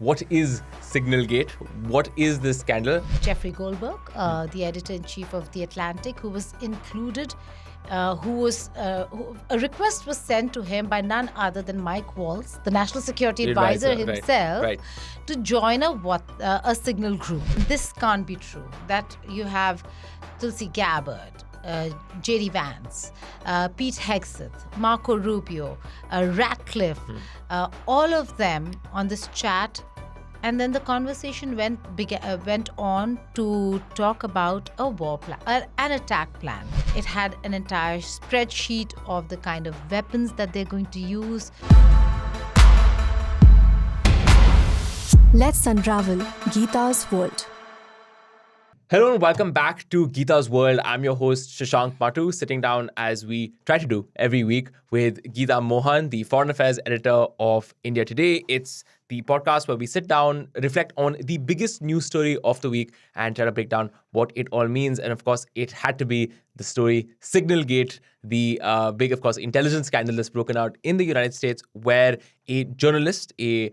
What is Signalgate? What is this scandal? Jeffrey Goldberg, the editor-in-chief of The Atlantic, who was included, a request was sent to him by none other than Mike Walz, the national security advisor himself, to join a signal group. This can't be true. That you have Tulsi Gabbard, J.D. Vance, Pete Hegseth, Marco Rubio, Ratcliffe, all of them on this chat. And then the conversation went on to talk about a war plan, an attack plan. It had an entire spreadsheet of the kind of weapons that they're going to use. Let's unravel Geeta's world. Hello and welcome back to Geeta's World. I'm your host, Shashank Matu, sitting down as we try to do every week with Geeta Mohan, the Foreign Affairs editor of India Today. It's the podcast where we sit down, reflect on the biggest news story of the week and try to break down what it all means. And of course, it had to be the story Signalgate, the big, of course, intelligence scandal that's broken out in the United States, where a journalist, a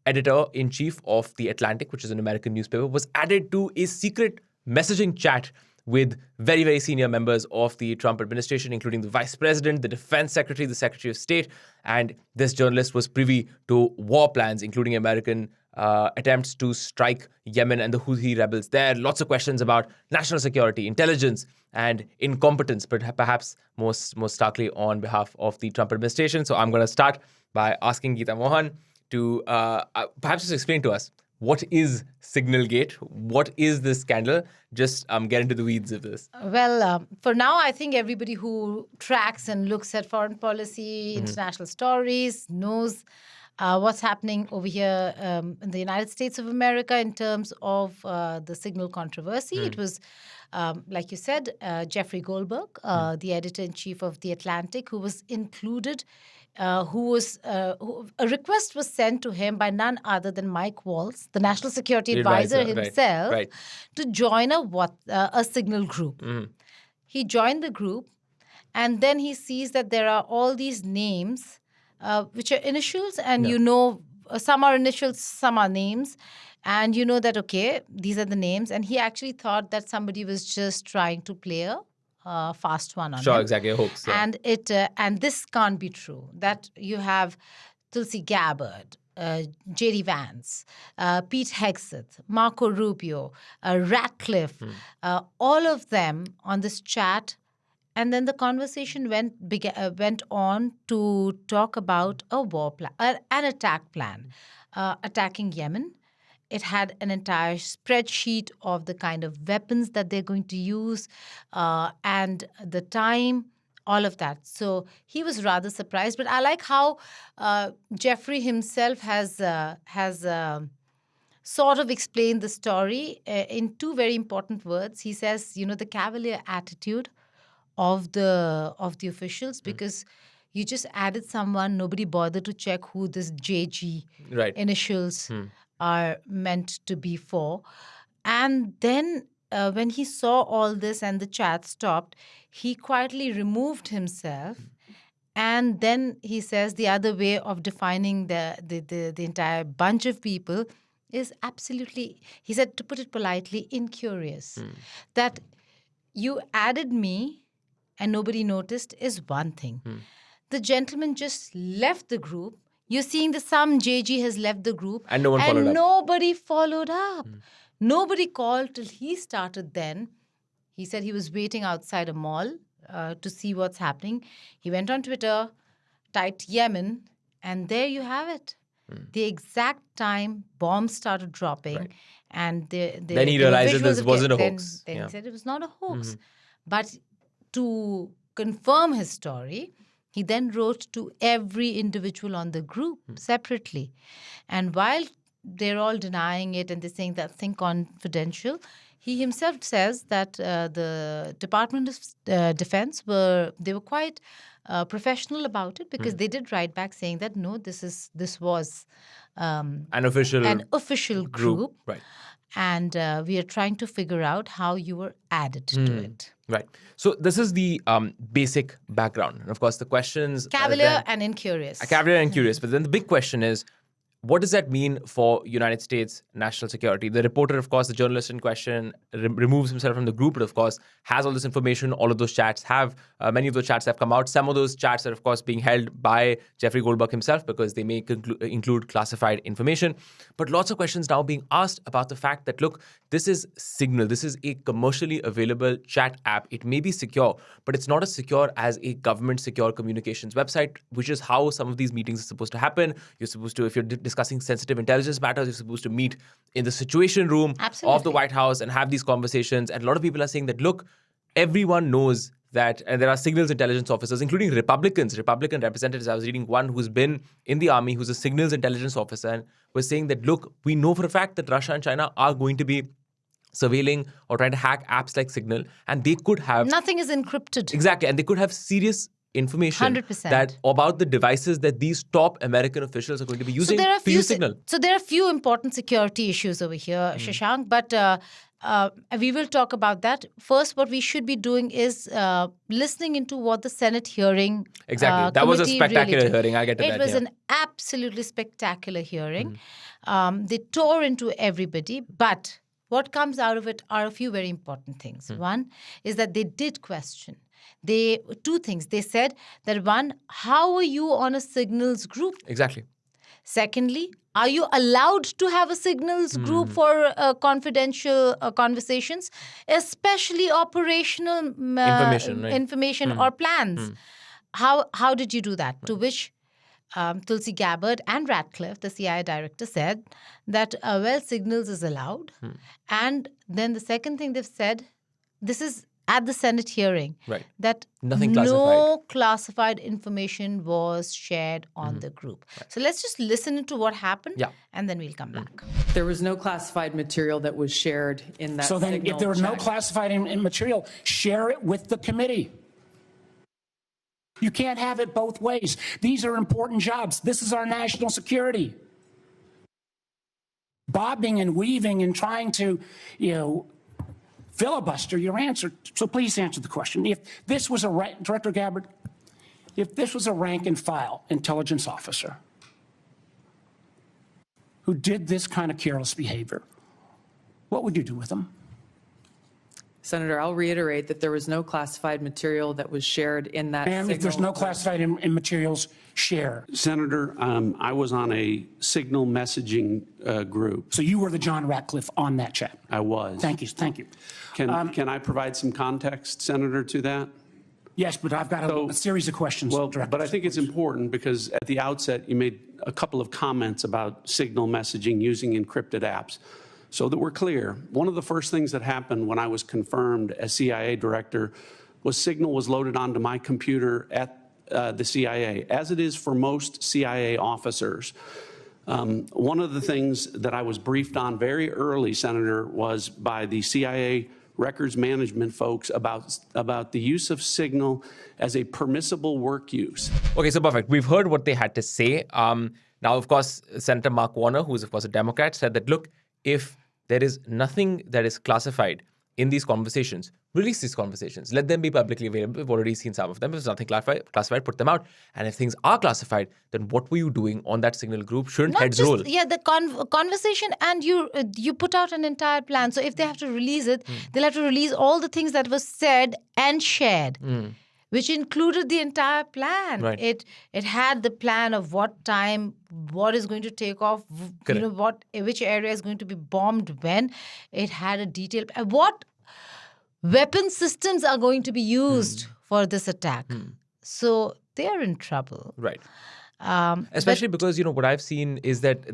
editor-in-chief of The Atlantic, which is an American newspaper, was added to a secret messaging chat with very, very senior members of the Trump administration, including the vice president, the defense secretary, the secretary of state. And this journalist was privy to war plans, including American attempts to strike Yemen and the Houthi rebels there. Lots of questions about national security, intelligence, and incompetence, but perhaps most starkly on behalf of the Trump administration. So I'm going to start by asking Geeta Mohan to perhaps just explain to us, what is Signalgate? What is this scandal? Just get into the weeds of this. Well, for now, I think everybody who tracks and looks at foreign policy, international stories, knows what's happening over here in the United States of America in terms of the signal controversy. It was, like you said, Jeffrey Goldberg, the editor-in-chief of The Atlantic, who was included. A request was sent to him by none other than Mike Walz, the national security advisor himself, to join a signal group. He joined the group, and then he sees that there are all these names, which are initials, and some are initials, some are names, and you know that, okay, these are the names. And he actually thought that somebody was just trying to play a fast one on him. Sure, exactly, a hoax. Yeah. And this can't be true. That you have Tulsi Gabbard, J.D. Vance, Pete Hegseth, Marco Rubio, Ratcliffe, all of them on this chat. And then the conversation went on to talk about a war plan, an attack plan, attacking Yemen. It had an entire spreadsheet of the kind of weapons that they're going to use and the time, all of that. So he was rather surprised. But I like how Jeffrey himself has sort of explained the story in two very important words. He says, the cavalier attitude of the officials, because you just added someone, nobody bothered to check who this JG initials are meant to be for. And then when he saw all this and the chat stopped, he quietly removed himself. And then he says the other way of defining the entire bunch of people is absolutely, he said, to put it politely, incurious. That you added me and nobody noticed is one thing. The gentleman just left the group. You're seeing that some JG has left the group. And no one followed up. Nobody followed up. Nobody called till he started then. He said he was waiting outside a mall to see what's happening. He went on Twitter, typed Yemen, and there you have it. The exact time bombs started dropping. And then he realized that this wasn't a hoax. Then he said it was not a hoax. But to confirm his story, he then wrote to every individual on the group separately. And while they're all denying it and they're saying that thing confidential, he himself says that the Department of Defense were quite professional about it, because they did write back saying that, no, this was an official group. Right. And we are trying to figure out how you were added to it. Right. So this is the basic background. And of course, the questions... Cavalier and incurious. Cavalier and curious. But then the big question is, what does that mean for United States national security? The reporter, of course, the journalist in question, removes himself from the group, but of course has all this information. All of those chats have, many of those chats have come out. Some of those chats are, of course, being held by Jeffrey Goldberg himself because they may include classified information. But lots of questions now being asked about the fact that, look, this is Signal. This is a commercially available chat app. It may be secure, but it's not as secure as a government secure communications website, which is how some of these meetings are supposed to happen. You're supposed to, if you're discussing sensitive intelligence matters, you're supposed to meet in the Situation Room of the White House and have these conversations. And a lot of people are saying that, look, everyone knows that, and there are signals intelligence officers, including Republican representatives. I was reading one who's been in the army, who's a signals intelligence officer, and was saying that, look, we know for a fact that Russia and China are going to be surveilling or trying to hack apps like Signal, and they could have... Nothing is encrypted. Exactly, and they could have serious information 100%. that about the devices that these top American officials are going to be using to use Signal. So there are a few important security issues over here, Shashank, but we will talk about that. First, what we should be doing is listening into what the Senate hearing Exactly. That was a spectacular hearing. I'll get to that. It was an absolutely spectacular hearing. They tore into everybody, but what comes out of it are a few very important things. One is that they did question. Two things. They said that, one, how are you on a signals group? Exactly. Secondly, are you allowed to have a signals group for confidential conversations, especially operational information or plans? How did you do that? To which Tulsi Gabbard and Ratcliffe, the CIA director, said that, well, signals is allowed. And then the second thing they've said, this is at the Senate hearing, that no classified information was shared on the group. So let's just listen to what happened, and then we'll come back. There was no classified material that was shared in that. So then, if there was no classified material, share it with the committee. You can't have it both ways. These are important jobs. This is our national security. Bobbing and weaving and trying to, filibuster your answer. So please answer the question. If this was Director Gabbard, if this was a rank and file intelligence officer who did this kind of careless behavior, what would you do with them? Senator, I'll reiterate that there was no classified material that was shared in that. And if there's no classified materials, share. Senator, I was on a signal messaging group. So you were the John Ratcliffe on that chat? I was. Thank you. Thank you. Can I provide some context, Senator, to that? Yes, but I've got a series of questions. Well, but I think it's important because at the outset you made a couple of comments about signal messaging using encrypted apps. So that we're clear, one of the first things that happened when I was confirmed as CIA director was Signal was loaded onto my computer at the CIA, as it is for most CIA officers. One of the things that I was briefed on very early, Senator, was by the CIA records management folks about the use of Signal as a permissible work use. Okay, so perfect. We've heard what they had to say. Now, of course, Senator Mark Warner, who's, of course, a Democrat, said that, look, if there is nothing that is classified in these conversations, release these conversations. Let them be publicly available. We've already seen some of them. If there's nothing classified, put them out. And if things are classified, then what were you doing on that Signal group? Shouldn't heads roll? Yeah, the conversation, and you put out an entire plan. So if they have to release it, they'll have to release all the things that was said and shared. Which included the entire plan. Right. It had the plan of what time, what is going to take off, which area is going to be bombed when. It had a detailed what weapon systems are going to be used for this attack. So they are in trouble. Right. Especially because, what I've seen is that,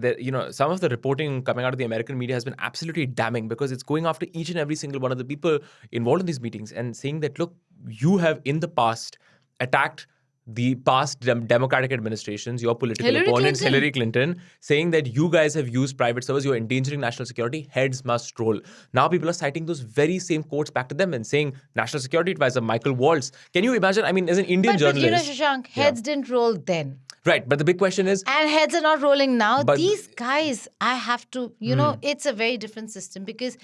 some of the reporting coming out of the American media has been absolutely damning because it's going after each and every single one of the people involved in these meetings and saying that, look, you have in the past attacked the past Democratic administrations, your political opponents, Hillary Clinton, saying that you guys have used private servers, you're endangering national security, heads must roll. Now people are citing those very same quotes back to them and saying National Security Advisor Michael Walz. Can you imagine? I mean, as an Indian journalist... But Shashank, heads didn't roll then. Right, but the big question is... And heads are not rolling now. These guys, I have to, it's a very different system because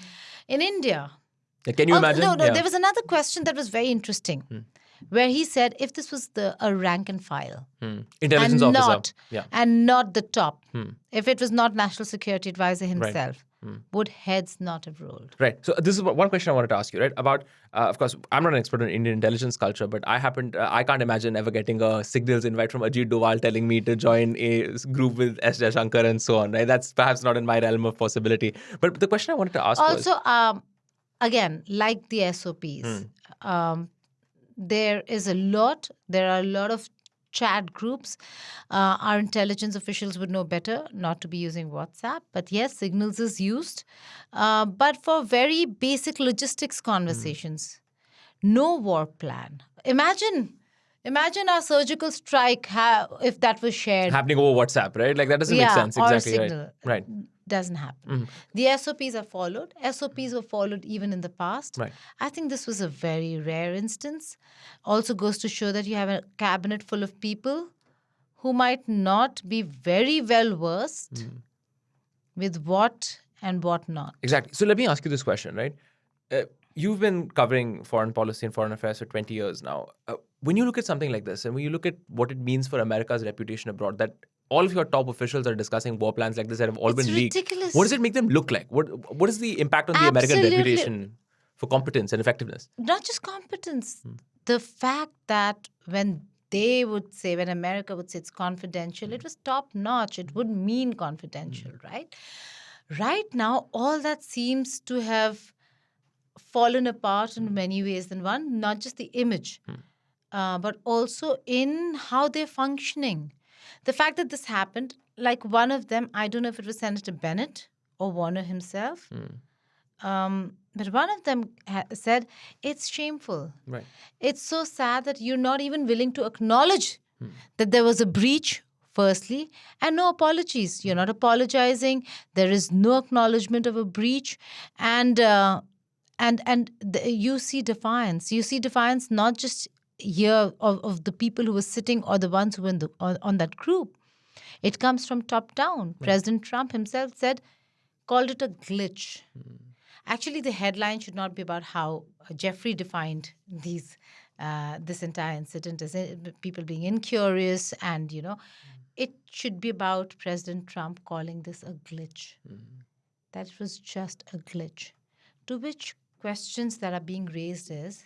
in India... Can you imagine? No, there was another question that was very interesting. where he said if this was a rank and file Intelligence and officer. not the top, if it was not National Security Advisor himself, Right. would heads not have rolled? Right. So this is one question I wanted to ask you, right? About, of course, I'm not an expert in Indian intelligence culture, but I can't imagine ever getting a signals invite from Ajit Doval telling me to join a group with S. Jaishankar and so on, right? That's perhaps not in my realm of possibility. But the question I wanted to ask was... Also, again, like the SOPs, there are a lot of chat groups. Our intelligence officials would know better not to be using WhatsApp. But yes, Signals is used. But for very basic logistics conversations, no war plan. Imagine our surgical strike if that was shared. happening over WhatsApp, right? Like that doesn't make sense. Or Exactly. Signal. Right. Doesn't happen. The SOPs are followed. SOPs were followed even in the past. Right. I think this was a very rare instance. Also goes to show that you have a cabinet full of people who might not be very well versed with what and what not. Exactly. So let me ask you this question, right? You've been covering foreign policy and foreign affairs for 20 years now. When you look at something like this, and when you look at what it means for America's reputation abroad, that all of your top officials are discussing war plans like this that have all been leaked. Ridiculous. What does it make them look like? What is the impact on the American Absolutely. reputation for competence and effectiveness? Not just competence. The fact that when America would say it's confidential, it was top notch. It would mean confidential, right? Right now, all that seems to have fallen apart in many ways. Than one, not just the image, but also in how they're functioning. The fact that this happened, like one of them, I don't know if it was Senator Bennett or Warner himself, but one of them said, it's shameful. Right. It's so sad that you're not even willing to acknowledge that there was a breach, firstly, and no apologies. You're not apologizing. There is no acknowledgement of a breach. And you see defiance. You see defiance not just here of the people who were sitting or the ones who were on that group. It comes from top down. President Trump himself called it a glitch. Actually, the headline should not be about how Jeffrey defined this entire incident as people being incurious and, it should be about President Trump calling this a glitch. That was just a glitch. To which questions that are being raised is,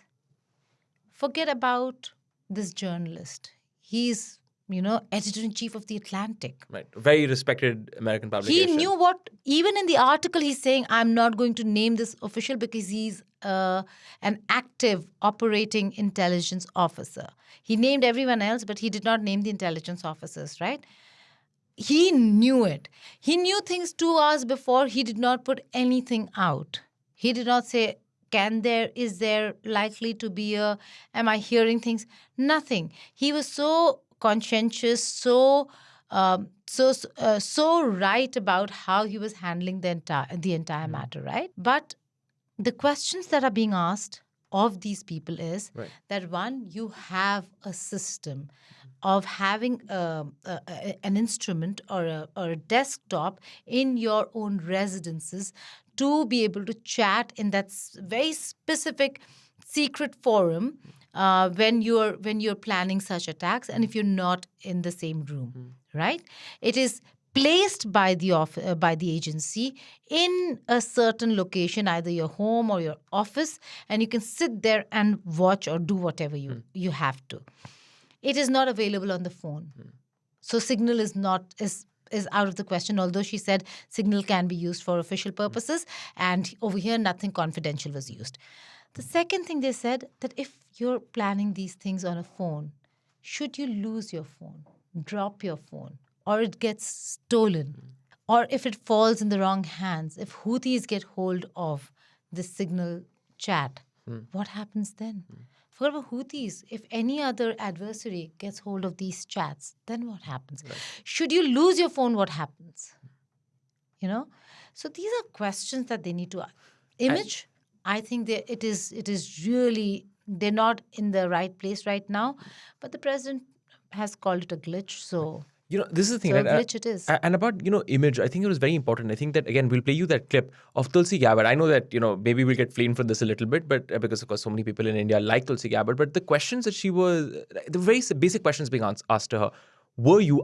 forget about this journalist. He's, editor-in-chief of The Atlantic. Right. Very respected American publication. He knew even in the article he's saying, I'm not going to name this official because he's an active operating intelligence officer. He named everyone else, but he did not name the intelligence officers, right? He knew it. He knew things 2 hours before. He did not put anything out. He did not say, is there likely to be am I hearing things? Nothing. He was so conscientious, so right about how he was handling the entire matter, right? But the questions that are being asked of these people is that, one, you have a system of having an instrument or a desktop in your own residences to be able to chat in that very specific secret forum when you're planning such attacks, and if you're not in the same room, right? It is placed by the agency in a certain location, either your home or your office, and you can sit there and watch or do whatever you have to. It is not available on the phone. So Signal is out of the question, although she said Signal can be used for official purposes, and over here nothing confidential was used. The second thing they said, that if you're planning these things on a phone, should you lose your phone, drop your phone, or it gets stolen, or if it falls in the wrong hands, if Houthis get hold of the Signal chat, what happens then? Forget about Houthis. If any other adversary gets hold of these chats, then what happens? Right. Should you lose your phone, what happens? So these are questions that they need to image. I think it is really, they're not in the right place right now. But the president has called it a glitch, so This is the thing, So right? a glitch it is. And about, image, I think it was very important. I think that, again, we'll play you that clip of Tulsi Gabbard. I know that, maybe we'll get flamed for this a little bit, but because, of course, so many people in India like Tulsi Gabbard. But the questions that the very basic questions being asked to her,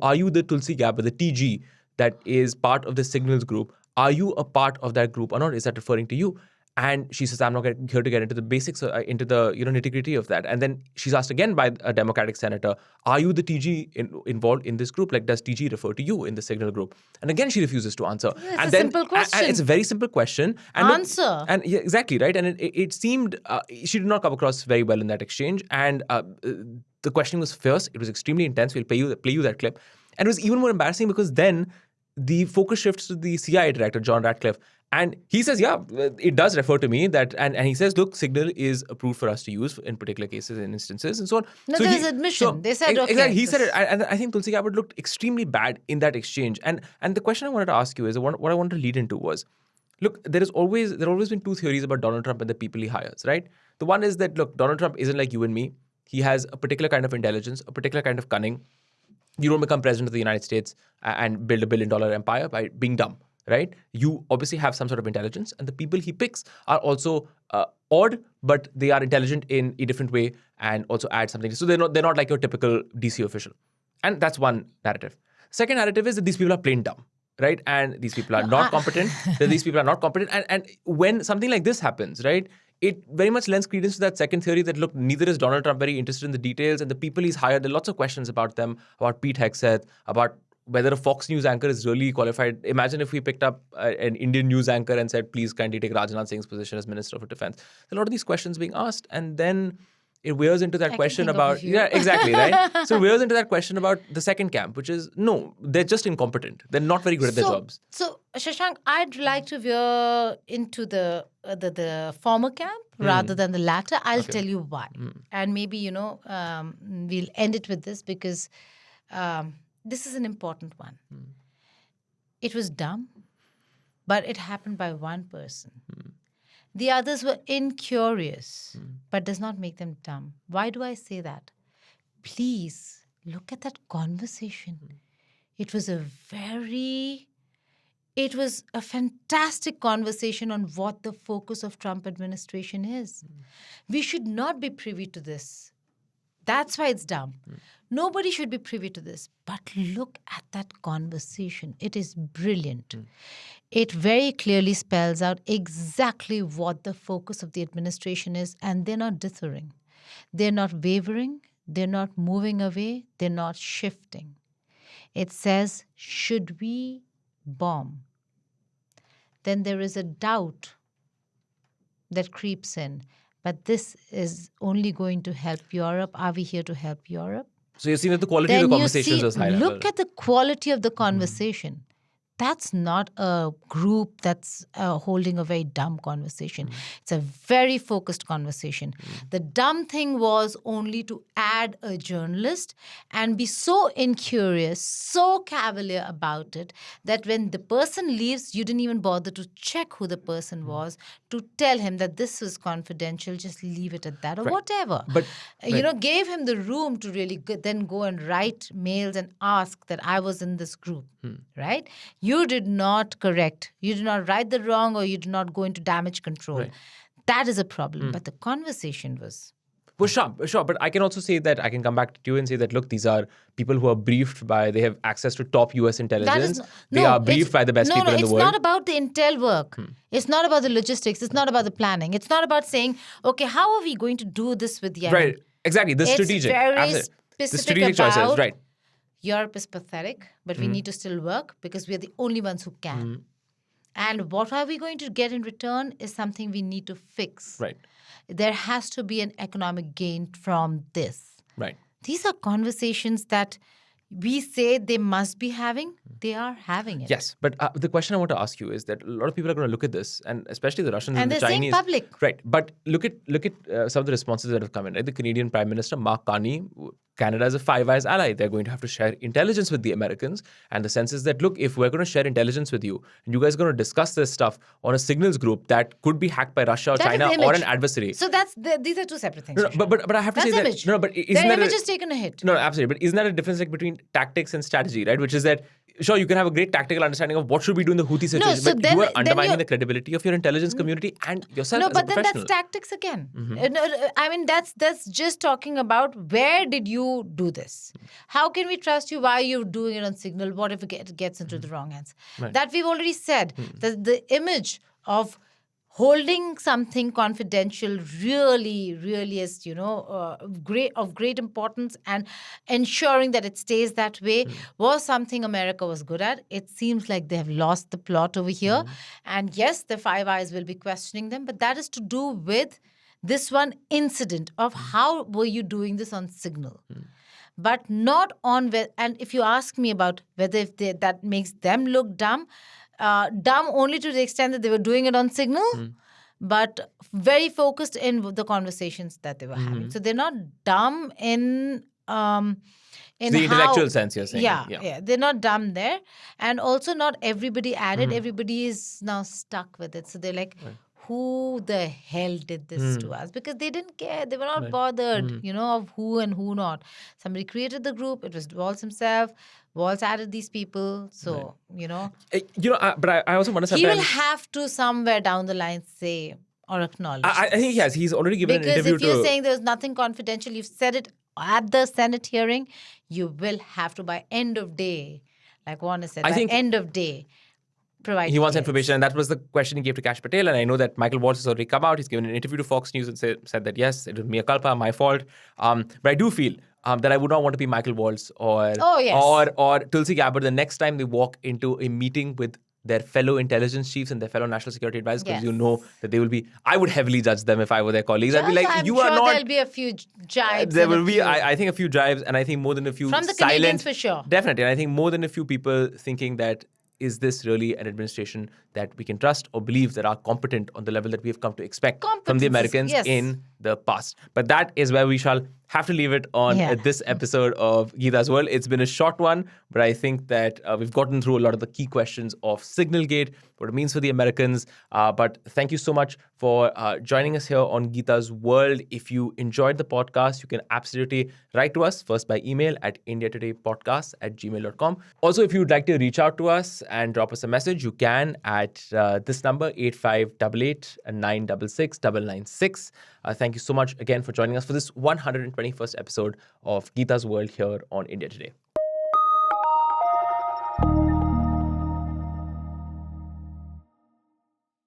are you the Tulsi Gabbard, the TG that is part of the Signals group? Are you a part of that group or not? Is that referring to you? And she says, I'm not here to get into the basics, into the nitty-gritty of that. And then she's asked again by a Democratic senator, are you the TG involved in this group? Like, does TG refer to you in the Signal group? And again, she refuses to answer. It's a simple question. And it's a very simple question. And Answer. Yeah, exactly, right? And it seemed she did not come across very well in that exchange. And the questioning was fierce. It was extremely intense. We'll play you that clip. And it was even more embarrassing because then the focus shifts to the CIA director, John Ratcliffe. And he says, yeah, it does refer to me that, and he says, look, Signal is approved for us to use in particular cases and instances and so on. No, there's admission. They said, okay. Exactly, he said it. And I think Tulsi Gabbard looked extremely bad in that exchange. And the question I wanted to ask you is, what I wanted to lead into was, look, there have always been two theories about Donald Trump and the people he hires, right? The one is that, look, Donald Trump isn't like you and me. He has a particular kind of intelligence, a particular kind of cunning. You don't become president of the United States and build $1 billion empire by being dumb. Right? You obviously have some sort of intelligence, and the people he picks are also odd, but they are intelligent in a different way and also add something. So they're not like your typical DC official. And that's one narrative. Second narrative is that these people are plain dumb, right? And these people are not competent. These people are not competent. And when something like this happens, right, it very much lends credence to that second theory that, look, neither is Donald Trump very interested in the details, and the people he's hired, there are lots of questions about them, about Pete Hegseth, about whether a Fox News anchor is really qualified. Imagine if we picked up an Indian news anchor and said, please kindly take Rajnath Singh's position as Minister of Defense. A lot of these questions being asked, and then it wears into that question about, yeah, exactly, right? So it wears into that question about the second camp, which is, no, they're just incompetent. They're not very good at their jobs. So, Shashank, I'd like to veer into the former camp rather than the latter. I'll tell you why. And maybe, we'll end it with this because this is an important one. It was dumb, but it happened by one person. The others were incurious, but does not make them dumb. Why do I say that? Please look at that conversation. It was a fantastic conversation on what the focus of Trump administration is. We should not be privy to this. That's why it's dumb. Nobody should be privy to this. But look at that conversation. It is brilliant. It very clearly spells out exactly what the focus of the administration is, and they're not dithering. They're not wavering. They're not moving away. They're not shifting. It says, should we bomb? Then there is a doubt that creeps in. But this is only going to help Europe. Are we here to help Europe? So you're seeing that the quality of the conversations was high level. Look at the quality of the conversation. That's not a group that's holding a very dumb conversation. It's a very focused conversation. The dumb thing was only to add a journalist and be so incurious, so cavalier about it, that when the person leaves, you didn't even bother to check who the person was, to tell him that this was confidential, just leave it at that, or whatever. But gave him the room to really then go and write mails and ask that I was in this group, right? You did not correct. You did not right the wrong, or you did not go into damage control. Right. That is a problem. But the conversation was... Well, sure. But I can also say that I can come back to you and say that, look, these are people who are briefed they have access to top US intelligence. They are briefed by the best people in the world. No, it's not about the intel work. It's not about the logistics. It's not about the planning. It's not about saying, okay, how are we going to do this with Yemen? Right. Exactly. The strategic. It's very Absolutely. specific the strategic about choices. Right. Europe is pathetic, but we need to still work because we're the only ones who can. And what are we going to get in return is something we need to fix. Right. There has to be an economic gain from this. Right. These are conversations that we say they must be having. They are having it. Yes, but the question I want to ask you is that a lot of people are going to look at this, and especially the Russians and the they're Chinese. saying public. Right, but look at some of the responses that have come in. Right? The Canadian Prime Minister, Mark Carney, Canada is a Five Eyes ally. They're going to have to share intelligence with the Americans. And the sense is that, look, if we're going to share intelligence with you, and you guys are going to discuss this stuff on a signals group that could be hacked by Russia or That is China the or image. an adversary. So these are two separate things. No, but I have to That's say image. that no, but isn't Their that image is taken a hit. No, absolutely. But isn't that a difference like between tactics and strategy, right? Which is that sure you can have a great tactical understanding of what should we do in the Houthi situation, so but then- you are then undermining you're- the credibility of your intelligence community and yourself No, as but a then professional. that's tactics again. I mean, that's just talking about where did you do this? How can we trust you? Why are you doing it on Signal? What if it gets into the wrong hands? That we've already said. That the image of holding something confidential really is, great importance, and ensuring that it stays that way was something America was good at. It seems like they have lost the plot over here. And yes, the Five Eyes will be questioning them, but that is to do with this one incident of how were you doing this on Signal. But not on, and if you ask me about whether that makes them look dumb only to the extent that they were doing it on Signal, but very focused in the conversations that they were having. So they're not dumb in The intellectual sense, you're saying. Yeah, they're not dumb there. And also not everybody added. Everybody is now stuck with it. So they're like, who the hell did this to us? Because they didn't care. They were not bothered, of who and who not. Somebody created the group. It was Walz himself. Walz added these people. So, But I also wonder he sometimes. will have to somewhere down the line say or acknowledge. I think he has. He's already given Because an interview if you're to. saying there's nothing confidential, you've said it at the Senate hearing, you will have to, by end of day, like Warner said, I by think- end of day, provide He wants details. information, and that was the question he gave to Kash Patel. And I know that Michael Walz has already come out. He's given an interview to Fox News and said that, yes, it was mea culpa, my fault. But I do feel that I would not want to be Michael Walz or Tulsi Gabbard the next time they walk into a meeting with their fellow intelligence chiefs and their fellow national security advisors, because Yes. you know that they will be. I would heavily judge them if I were their colleagues. I'd be Also, like, I'm you sure are not. there'll be a few jibes. There and a will be, few- I think, a few drives, and I think more than a few From the silent, Canadians for sure. Definitely, and I think more than a few people thinking that, is this really an administration that we can trust or believe that are competent on the level that we have come to expect from Competence the is- Americans yes. in the past? But that is where we shall have to leave it on this episode of Geeta's World. It's been a short one, but I think that we've gotten through a lot of the key questions of Signalgate, what it means for the Americans. But thank you so much for joining us here on Geeta's World. If you enjoyed the podcast, you can absolutely write to us first by email at indiatodaypodcast@gmail.com. Also, if you'd like to reach out to us and drop us a message, you can at this number, 8588 966 996. Thank you so much again for joining us for this 121st episode of Geeta's World here on India Today.